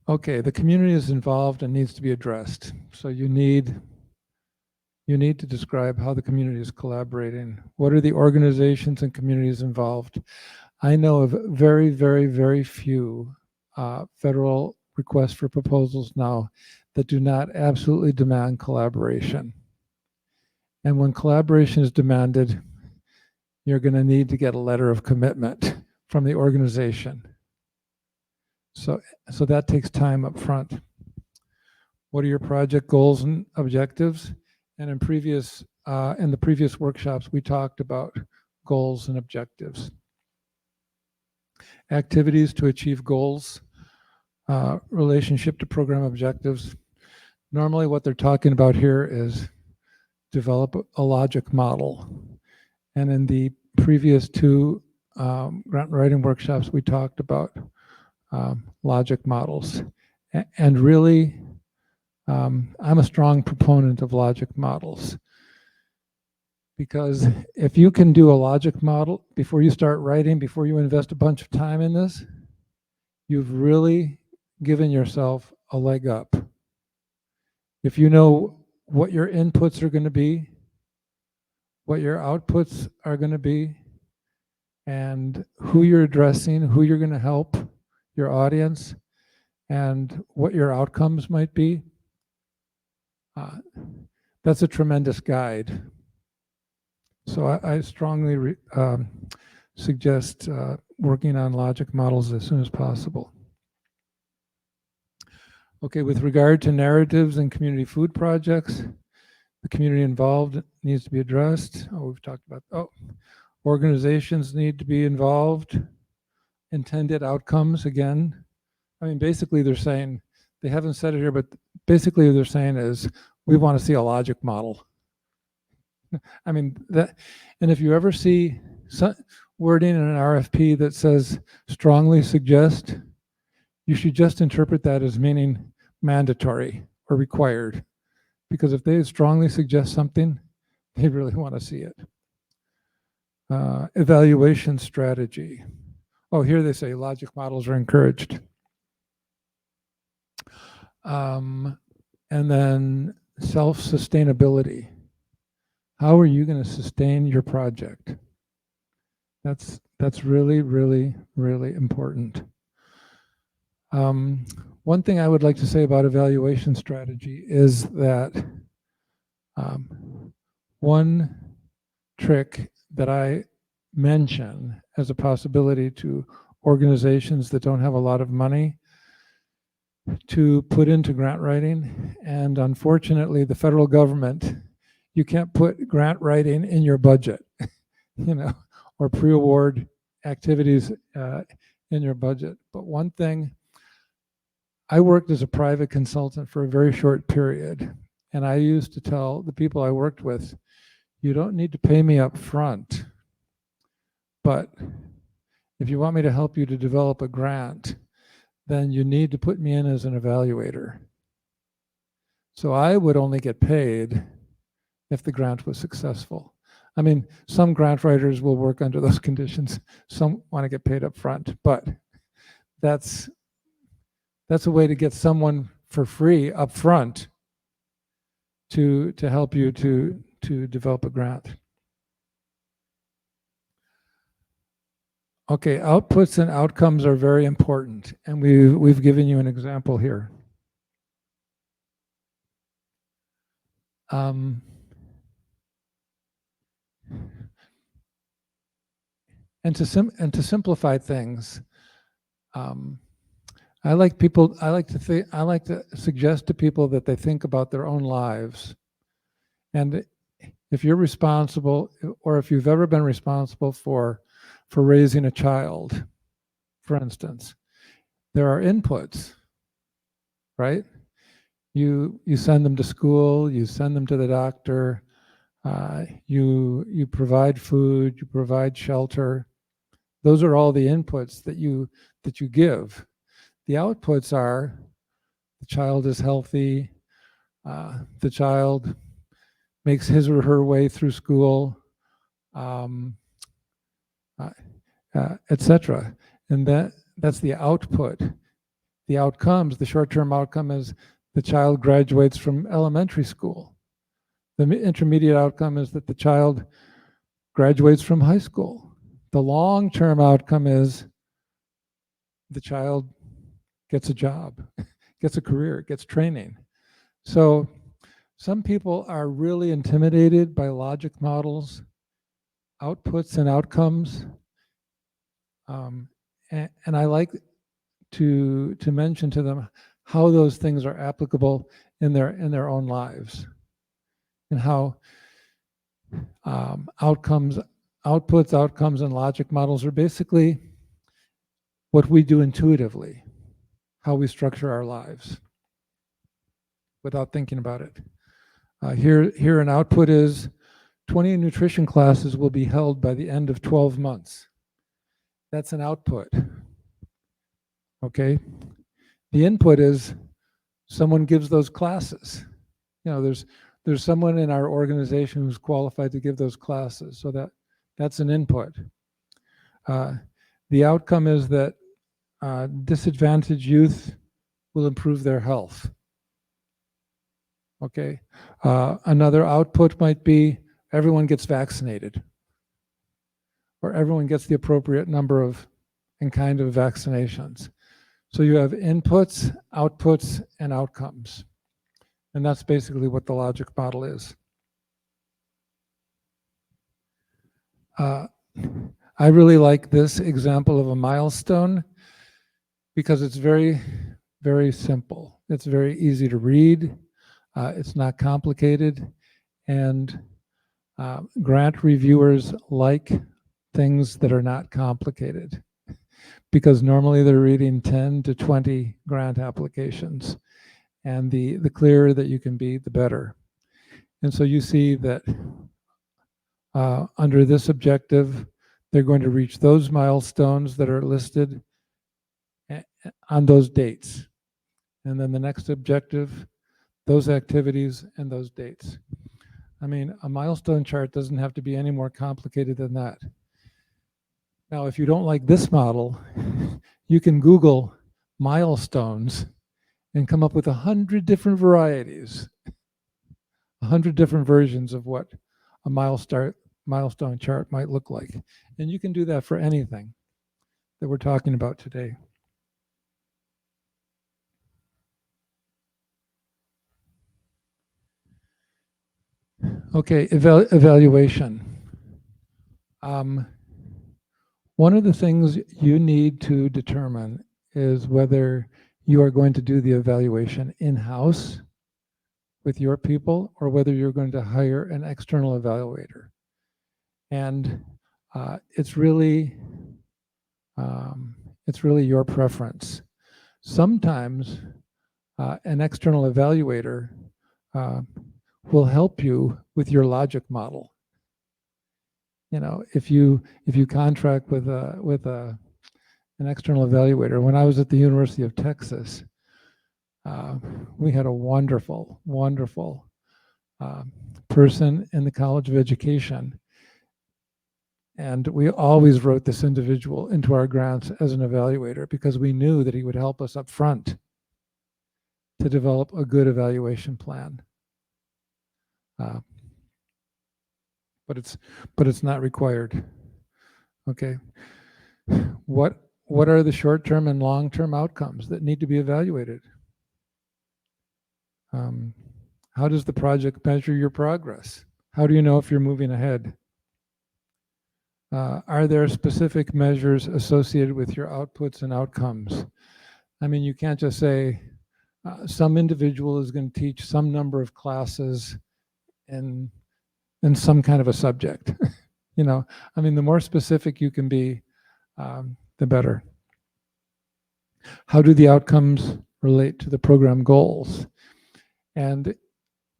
[SPEAKER 1] Okay, the community is involved and needs to be addressed. So you need to describe how the community is collaborating. What are the organizations and communities involved? I know of very, very, very few federal requests for proposals now that do not absolutely demand collaboration. And when collaboration is demanded, you're going to need to get a letter of commitment from the organization. So that takes time up front. What are your project goals and objectives? And in the previous workshops, we talked about goals and objectives. Activities to achieve goals, relationship to program objectives. Normally what they're talking about here is develop a logic model. And in the previous two grant writing workshops, we talked about logic models. And really, I'm a strong proponent of logic models, because if you can do a logic model before you start writing, before you invest a bunch of time in this, you've really given yourself a leg up. If you know what your inputs are going to be, what your outputs are going to be, and who you're addressing, who you're going to help, your audience, and what your outcomes might be, that's a tremendous guide. So I strongly suggest working on logic models as soon as possible. Okay, with regard to narratives and community food projects, the community involved needs to be addressed. Oh, we've talked about, organizations need to be involved. Intended outcomes, again. I mean, basically they're saying, they haven't said it here, but basically what they're saying is, we want to see a logic model. I mean, and if you ever see wording in an RFP that says strongly suggest, you should just interpret that as meaning mandatory or required. Because if they strongly suggest something, they really want to see it. Evaluation strategy. Oh, here they say logic models are encouraged. And then self-sustainability. How are you going to sustain your project? That's really, really, really important. One thing I would like to say about evaluation strategy is that one trick that I mention as a possibility to organizations that don't have a lot of money to put into grant writing, and unfortunately the federal government, you can't put grant writing in your budget, or pre-award activities in your budget. But one thing, I worked as a private consultant for a very short period, and I used to tell the people I worked with, you don't need to pay me up front, but if you want me to help you to develop a grant, then you need to put me in as an evaluator. So I would only get paid if the grant was successful. I mean, some grant writers will work under those conditions. Some want to get paid up front, but that's a way to get someone for free up front to help you to develop a grant. Okay, outputs and outcomes are very important, and we've given you an example here. And to simplify things, I like to suggest to people that they think about their own lives. And if you're responsible, or if you've ever been responsible for raising a child, for instance, there are inputs, right? You send them to school, you send them to the doctor, you provide food, you provide shelter. Those are all the inputs that you give. The outputs are the child is healthy, the child makes his or her way through school, etc. And that's the output. The outcomes, the short-term outcome is the child graduates from elementary school. The intermediate outcome is that the child graduates from high school. The long-term outcome is the child gets a job, gets a career, gets training. So some people are really intimidated by logic models, outputs and outcomes. And I like to mention to them how those things are applicable in their own lives, and how outputs, outcomes, and logic models are basically what we do intuitively, how we structure our lives without thinking about it. Here an output is 20 nutrition classes will be held by the end of 12 months. That's an output. Okay? The input is someone gives those classes. You know, there's someone in our organization who's qualified to give those classes, so that's an input. The outcome is that disadvantaged youth will improve their health. Okay. Another output might be everyone gets vaccinated, or everyone gets the appropriate number of and kind of vaccinations. So you have inputs, outputs, and outcomes. And that's basically what the logic model is. I really like this example of a milestone because it's very, very simple. It's very easy to read. It's not complicated. And grant reviewers like things that are not complicated, because normally they're reading 10 to 20 grant applications. And the clearer that you can be, the better. And so you see that under this objective, they're going to reach those milestones that are listed on those dates. And then the next objective, those activities and those dates. I mean, a milestone chart doesn't have to be any more complicated than that. Now, if you don't like this model, you can Google milestones and come up with 100 different varieties, 100 different versions of what a milestone chart might look like. And you can do that for anything that we're talking about today. Okay, evaluation. One of the things you need to determine is whether you are going to do the evaluation in-house with your people, or whether you're going to hire an external evaluator. And it's really your preference. Sometimes an external evaluator will help you with your logic model. You know, if you contract with an external evaluator. When I was at the University of Texas, we had a wonderful person in the College of Education, and we always wrote this individual into our grants as an evaluator because we knew that he would help us up front to develop a good evaluation plan. But it's not required. Okay. What are the short-term and long-term outcomes that need to be evaluated? How does the project measure your progress? How do you know if you're moving ahead? Are there specific measures associated with your outputs and outcomes? I mean, you can't just say some individual is going to teach some number of classes in some kind of a subject. You know, I mean, the more specific you can be, the better. How do the outcomes relate to the program goals? And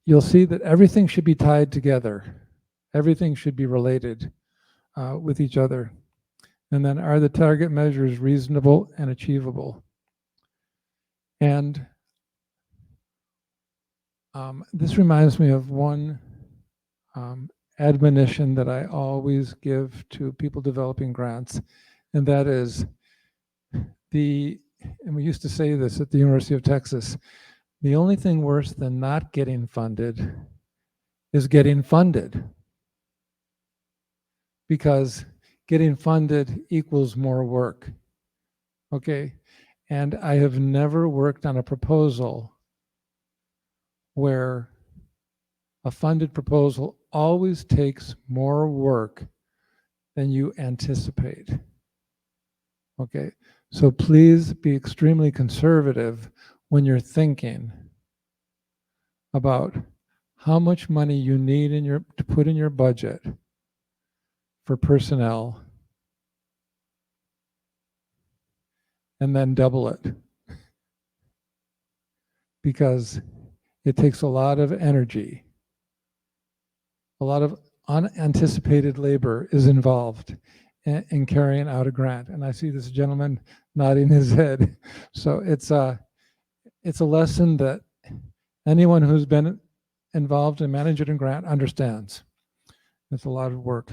[SPEAKER 1] you'll see that everything should be tied together. Everything should be related with each other. And then, are the target measures reasonable and achievable? And this reminds me of one admonition that I always give to people developing grants, and that is and we used to say this at the University of Texas, the only thing worse than not getting funded is getting funded, because getting funded equals more work. Okay, and I have never worked on a proposal where a funded proposal always takes more work than you anticipate. Okay, so please be extremely conservative when you're thinking about how much money you need to put in your budget for personnel, and then double it, because it takes a lot of energy. A lot of unanticipated labor is involved in carrying out a grant. And I see this gentleman nodding his head. So it's a lesson that anyone who's been involved in managing a grant understands. It's a lot of work.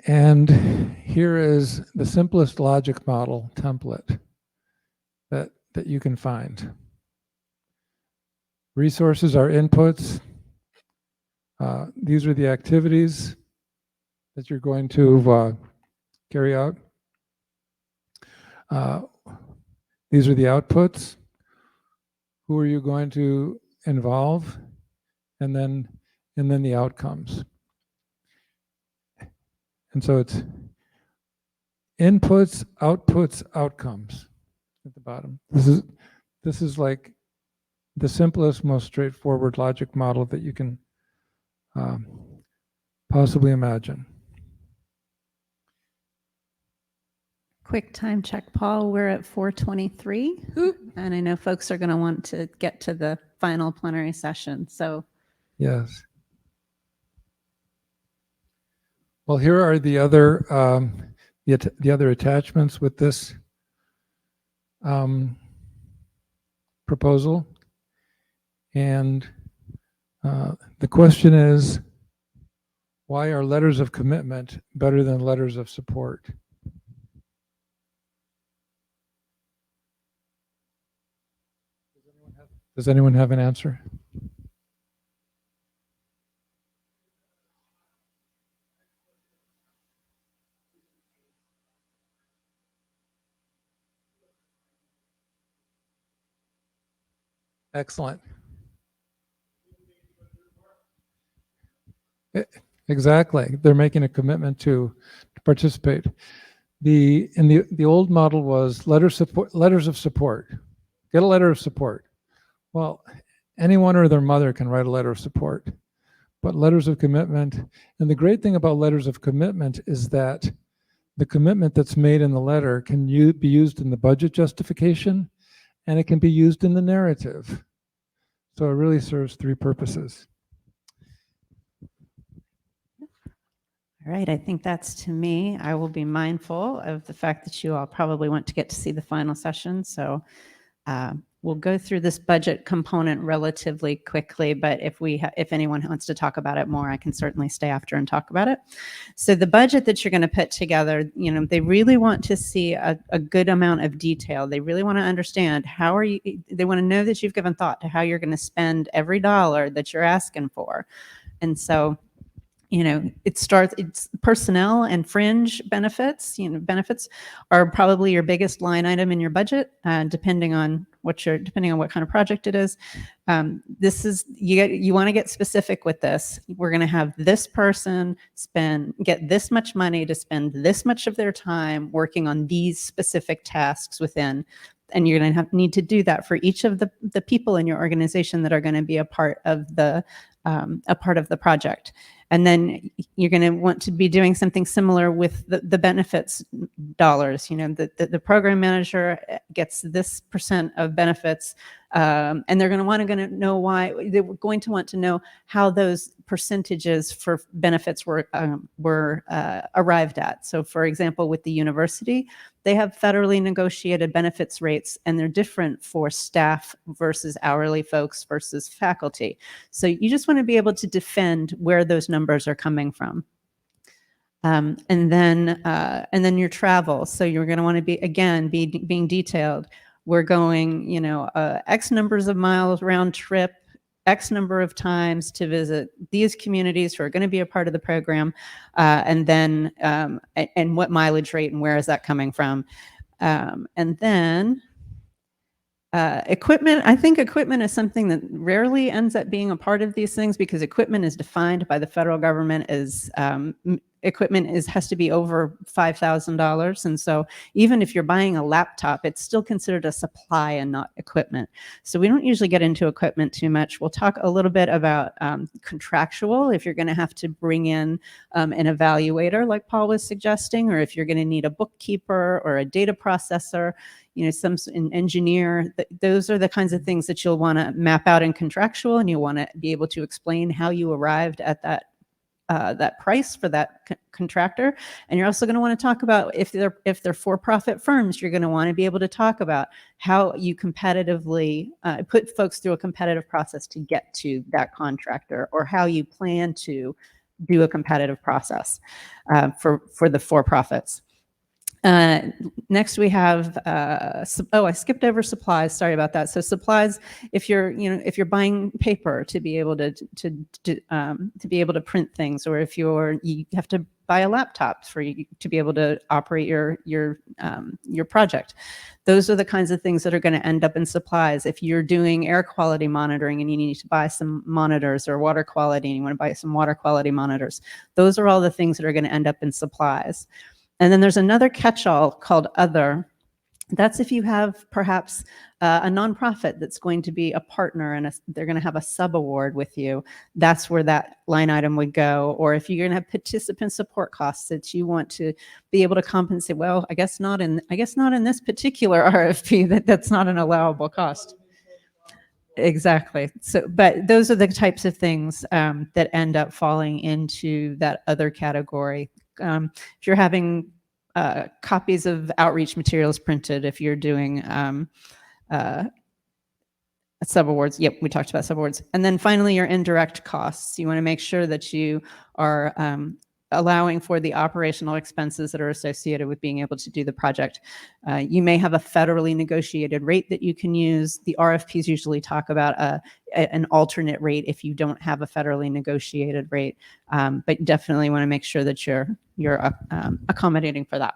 [SPEAKER 1] And here is the simplest logic model template that you can find. Resources are inputs. These are the activities that you're going to carry out. These are the outputs. Who are you going to involve? And then the outcomes. And so it's inputs, outputs, outcomes at the bottom. This is like the simplest, most straightforward logic model that you can possibly imagine.
[SPEAKER 2] Quick time check, Paul. We're at 4:23, and I know folks are going to want to get to the final plenary session. So,
[SPEAKER 1] yes. Well, here are the other the other attachments with this proposal, and the question is, why are letters of commitment better than letters of support? Does anyone have an answer? Excellent. Exactly. They're making a commitment to participate. In the old model was letters of support. Get a letter of support. Well, anyone or their mother can write a letter of support, but letters of commitment, and the great thing about letters of commitment is that the commitment that's made in the letter can be used in the budget justification, and it can be used in the narrative. So it really serves three purposes.
[SPEAKER 2] all right, I think that's to me. I will be mindful of the fact that you all probably want to get to see the final session. So we'll go through this budget component relatively quickly, but if anyone wants to talk about it more, I can certainly stay after and talk about it. So the budget that you're going to put together, they really want to see a good amount of detail. They really want to understand they want to know that you've given thought to how you're going to spend every dollar that you're asking for. And so it's personnel and fringe benefits. Benefits are probably your biggest line item in your budget, depending on what kind of project it is. This is, you want to get specific with this. We're going to have this person get this much money to spend this much of their time working on these specific tasks within. And you're going to need to do that for each of the people in your organization that are going to be a part of the project. And then you're going to want to be doing something similar with the benefits dollars. The program manager gets this % of benefits, and they're going to want to know why. They're going to want to know how those percentages for benefits were arrived at. So, for example, with the university, they have federally negotiated benefits rates, and they're different for staff versus hourly folks versus faculty. So you just want to be able to defend where those numbers are coming from. And then your travel. So you're going to want to be being detailed. We're going, X numbers of miles round trip, X number of times to visit these communities who are going to be a part of the program, and what mileage rate and where is that coming from. And then equipment. I think equipment is something that rarely ends up being a part of these things, because equipment is defined by the federal government as equipment has to be over $5,000. And so even if you're buying a laptop, it's still considered a supply and not equipment. So we don't usually get into equipment too much. We'll talk a little bit about contractual, if you're going to have to bring in an evaluator like Paul was suggesting, or if you're going to need a bookkeeper or a data processor, an engineer. Those are the kinds of things that you'll want to map out in contractual, and you'll want to be able to explain how you arrived at that price for that contractor. And you're also going to want to talk about, if they're for-profit firms, you're going to want to be able to talk about how you competitively put folks through a competitive process to get to that contractor, or how you plan to do a competitive process for the for-profits. Next we have, I skipped over supplies. Sorry about that. So supplies, if you're buying paper to be able to be able to print things, or if you have to buy a laptop to be able to operate your project. Those are the kinds of things that are going to end up in supplies. If you're doing air quality monitoring and you need to buy some monitors, or water quality and you want to buy some water quality monitors, those are all the things that are going to end up in supplies. And then there's another catch-all called other. That's if you have perhaps a nonprofit that's going to be a partner, and they're going to have a sub-award with you. That's where that line item would go. Or if you're going to have participant support costs that you want to be able to compensate, well, I guess not in this particular RFP. That's not an allowable cost. Exactly. So, but those are the types of things that end up falling into that other category. If you're having copies of outreach materials printed, if you're doing subawards, yep, we talked about subawards. And then finally, your indirect costs. You want to make sure that you are allowing for the operational expenses that are associated with being able to do the project. You may have a federally negotiated rate that you can use. The RFPs usually talk about an alternate rate if you don't have a federally negotiated rate, but definitely want to make sure that you're accommodating for that.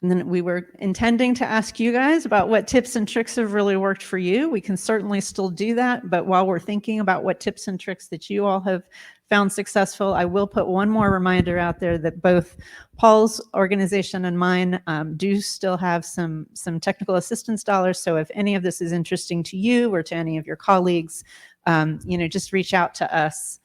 [SPEAKER 2] And then we were intending to ask you guys about what tips and tricks have really worked for you. We can certainly still do that, but while we're thinking about what tips and tricks that you all have found successful, I will put one more reminder out there that both Paul's organization and mine do still have some technical assistance dollars. So if any of this is interesting to you or to any of your colleagues, just reach out to us.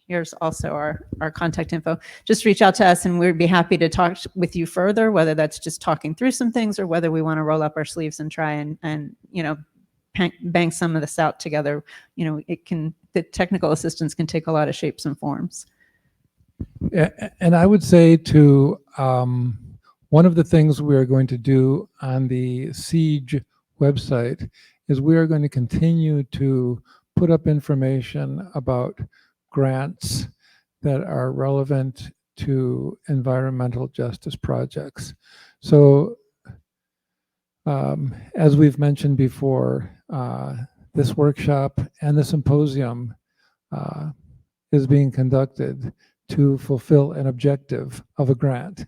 [SPEAKER 2] Here's also our contact info. Just reach out to us and we'd be happy to talk with you further, whether that's just talking through some things or whether we want to roll up our sleeves and try and bang some of this out together. The technical assistance can take a lot of shapes and forms.
[SPEAKER 1] And I would say to one of the things we are going to do on the SIEGE website is we are going to continue to put up information about grants that are relevant to environmental justice projects. So as we've mentioned before, this workshop and the symposium is being conducted to fulfill an objective of a grant,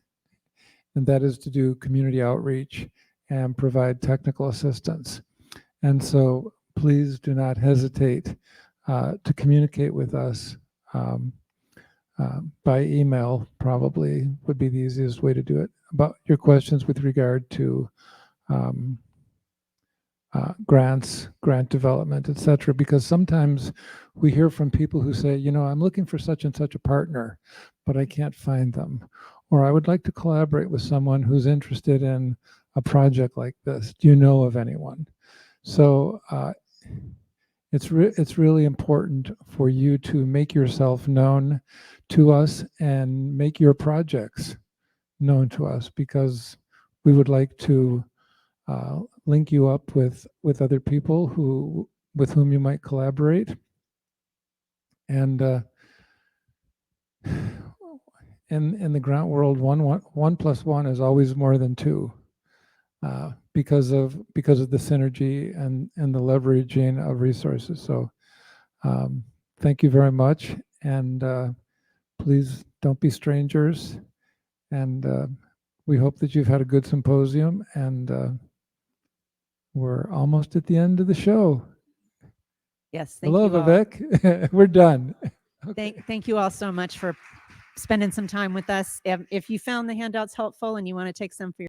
[SPEAKER 1] and that is to do community outreach and provide technical assistance. And so please do not hesitate to communicate with us by email. Probably would be the easiest way to do it, about your questions with regard to grants, grant development, etc. Because sometimes we hear from people who say, I'm looking for such and such a partner, but I can't find them. Or I would like to collaborate with someone who's interested in a project like this. Do you know of anyone? So it's really important for you to make yourself known to us and make your projects known to us, because we would like to link you up with other people with whom you might collaborate. And in the grant world, one plus one is always more than two, because of the synergy and the leveraging of resources. So thank you very much, and please don't be strangers. And we hope that you've had a good symposium, and we're almost at the end of the show.
[SPEAKER 2] Yes, thank
[SPEAKER 1] Hello,
[SPEAKER 2] you all.
[SPEAKER 1] Vivek. We're done. Okay.
[SPEAKER 2] Thank you all so much for spending some time with us. If you found the handouts helpful and you want to take some for